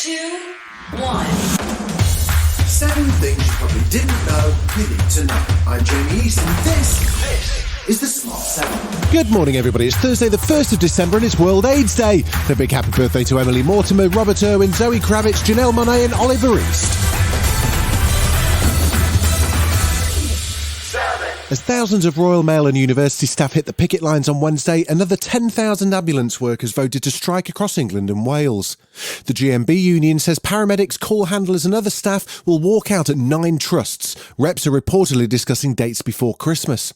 2, 1. 7 things you probably didn't know you need to know. I'm Jamie East, and this is the Smart 7. Good morning, everybody. It's Thursday, the 1st of December, and it's World AIDS Day. A big happy birthday to Emily Mortimer, Robert Irwin, Zoe Kravitz, Janelle Monáe, and Oliver East. As thousands of Royal Mail and university staff hit the picket lines on Wednesday, another 10,000 ambulance workers voted to strike across England and Wales. The GMB union says paramedics, call handlers and other staff will walk out at 9 trusts. Reps are reportedly discussing dates before Christmas.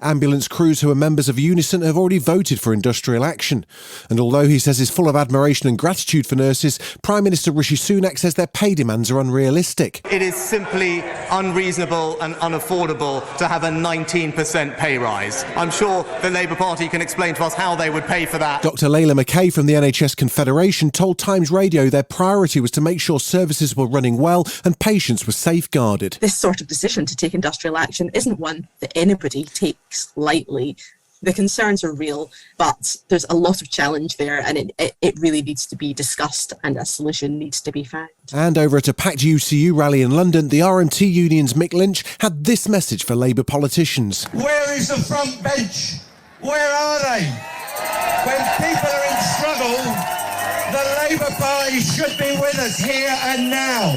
Ambulance crews who are members of Unison have already voted for industrial action. And although he says he's full of admiration and gratitude for nurses, Prime Minister Rishi Sunak says their pay demands are unrealistic. It is simply unreasonable and unaffordable to have a 19% pay rise. I'm sure the Labour Party can explain to us how they would pay for that. Dr Layla McKay from the NHS Confederation told Times Radio their priority was to make sure services were running well and patients were safeguarded. This sort of decision to take industrial action isn't one that anybody takes lightly. The concerns are real, but there's a lot of challenge there, and it really needs to be discussed and a solution needs to be found. And over at a packed UCU rally in London, the RMT union's Mick Lynch had this message for Labour politicians. Where is the front bench? Where are they? When people are in struggle, the Labour Party should be with us here and now.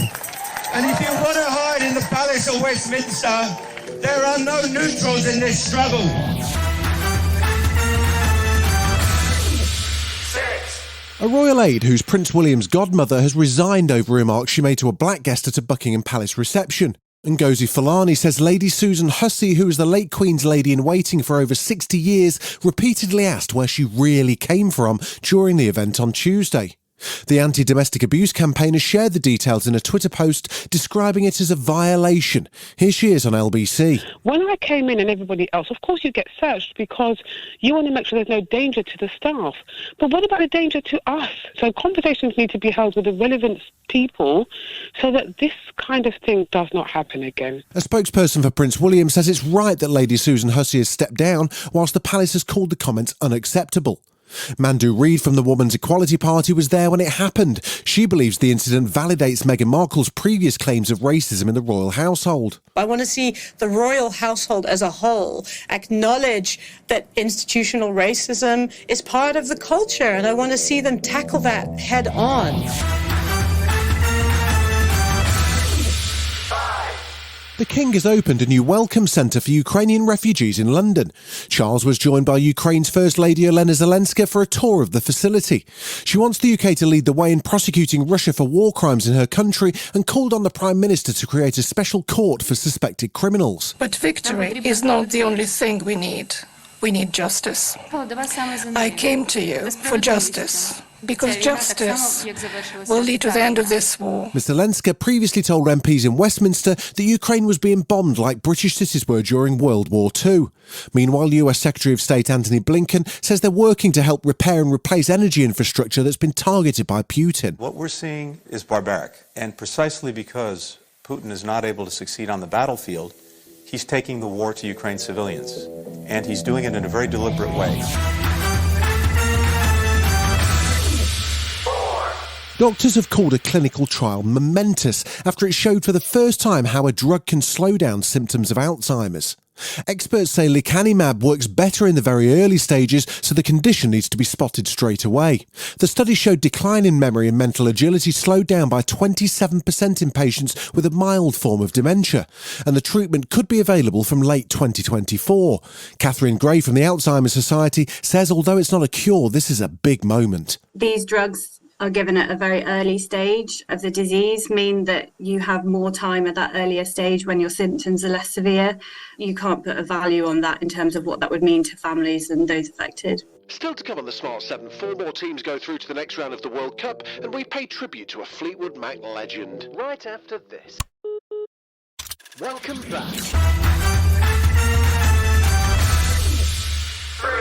And if you want to hide in the Palace of Westminster, there are no neutrals in this struggle. 6. A royal aide who's Prince William's godmother has resigned over remarks she made to a black guest at a Buckingham Palace reception. Ngozi Fulani says Lady Susan Hussey, who was the late Queen's lady-in-waiting for over 60 years, repeatedly asked where she really came from during the event on Tuesday. The anti-domestic abuse campaign has shared the details in a Twitter post describing it as a violation. Here she is on LBC. When I came in and everybody else, of course you get searched because you want to make sure there's no danger to the staff. But what about the danger to us? So conversations need to be held with the relevant people so that this kind of thing does not happen again. A spokesperson for Prince William says it's right that Lady Susan Hussey has stepped down, whilst the palace has called the comments unacceptable. Mandu Reid from the Women's Equality Party was there when it happened. She believes the incident validates Meghan Markle's previous claims of racism in the royal household. I want to see the royal household as a whole acknowledge that institutional racism is part of the culture, and I want to see them tackle that head on. The King has opened a new welcome centre for Ukrainian refugees in London. Charles was joined by Ukraine's First Lady Olena Zelenska for a tour of the facility. She wants the UK to lead the way in prosecuting Russia for war crimes in her country and called on the Prime Minister to create a special court for suspected criminals. But victory is not the only thing we need. We need justice. I came to you for justice, because justice will lead to the end of this war. Ms Zelenska previously told MPs in Westminster that Ukraine was being bombed like British cities were during World War II. Meanwhile, US Secretary of State Antony Blinken says they're working to help repair and replace energy infrastructure that's been targeted by Putin. What we're seeing is barbaric, and precisely because Putin is not able to succeed on the battlefield, he's taking the war to Ukraine's civilians, and he's doing it in a very deliberate way. Doctors have called a clinical trial momentous after it showed for the first time how a drug can slow down symptoms of Alzheimer's. Experts say lecanemab works better in the very early stages, so the condition needs to be spotted straight away. The study showed decline in memory and mental agility slowed down by 27% in patients with a mild form of dementia, and the treatment could be available from late 2024. Catherine Gray from the Alzheimer Society says although it's not a cure, this is a big moment. These drugs are given at a very early stage of the disease mean that you have more time at that earlier stage when your symptoms are less severe. You can't put a value on that in terms of what that would mean to families and those affected. Still to come on the Smart 7, 4 more teams go through to the next round of the World Cup, and we pay tribute to a Fleetwood Mac legend. Right after this. Welcome back. 3.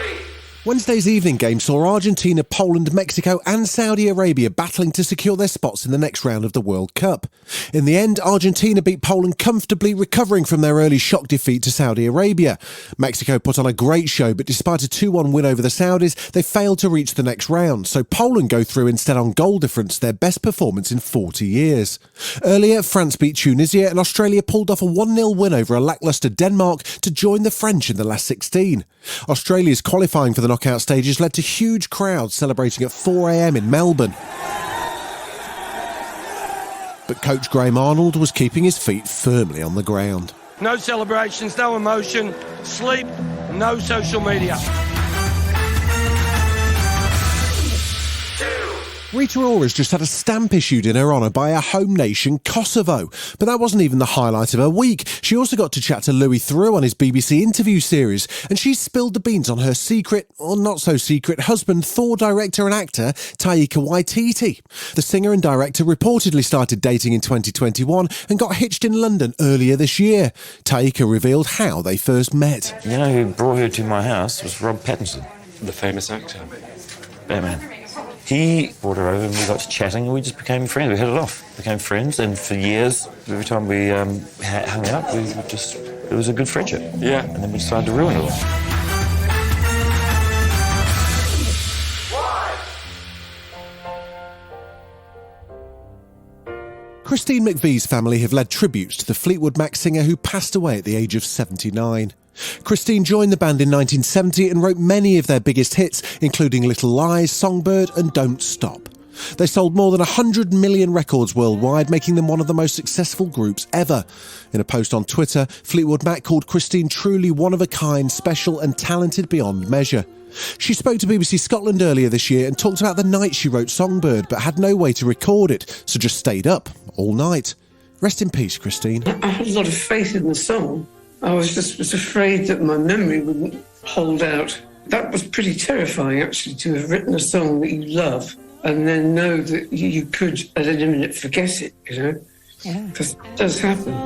Wednesday's evening game saw Argentina, Poland, Mexico and Saudi Arabia battling to secure their spots in the next round of the World Cup. In the end, Argentina beat Poland comfortably, recovering from their early shock defeat to Saudi Arabia. Mexico put on a great show, but despite a 2-1 win over the Saudis, they failed to reach the next round, so Poland go through instead on goal difference, their best performance in 40 years. Earlier, France beat Tunisia and Australia pulled off a 1-0 win over a lacklustre Denmark to join the French in the last 16. Australia's qualifying for the knockout stages led to huge crowds celebrating at 4 a.m. in Melbourne. But coach Graham Arnold was keeping his feet firmly on the ground. No celebrations, no emotion, sleep, no social media. Rita Ora's just had a stamp issued in her honour by her home nation, Kosovo. But that wasn't even the highlight of her week. She also got to chat to Louis Theroux on his BBC interview series, and she spilled the beans on her secret, or not so secret, husband, Thor director and actor, Taika Waititi. The singer and director reportedly started dating in 2021 and got hitched in London earlier this year. Taika revealed how they first met. You know who brought her to my house was Rob Pattinson. The famous actor. Batman. He brought her over and we got to chatting and we just became friends. We hit it off, became friends, and for years, every time we hung out, it was a good friendship. Yeah. And then we decided to ruin it all. Christine McVie's family have led tributes to the Fleetwood Mac singer who passed away at the age of 79. Christine joined the band in 1970 and wrote many of their biggest hits, including Little Lies, Songbird and Don't Stop. They sold more than 100 million records worldwide, making them one of the most successful groups ever. In a post on Twitter, Fleetwood Mac called Christine truly one of a kind, special and talented beyond measure. She spoke to BBC Scotland earlier this year and talked about the night she wrote Songbird, but had no way to record it, so just stayed up all night. Rest in peace, Christine. I had a lot of faith in the song. I was afraid that my memory wouldn't hold out. That was pretty terrifying, actually, to have written a song that you love and then know that you could, at any minute, forget it, you know? Yeah. Because it does happen.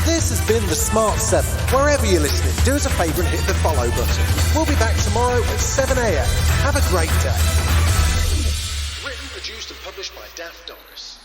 This has been The Smart 7. Wherever you're listening, do us a favour and hit the follow button. We'll be back tomorrow at 7 a.m. Have a great day. Written, produced and published by Daft Doris.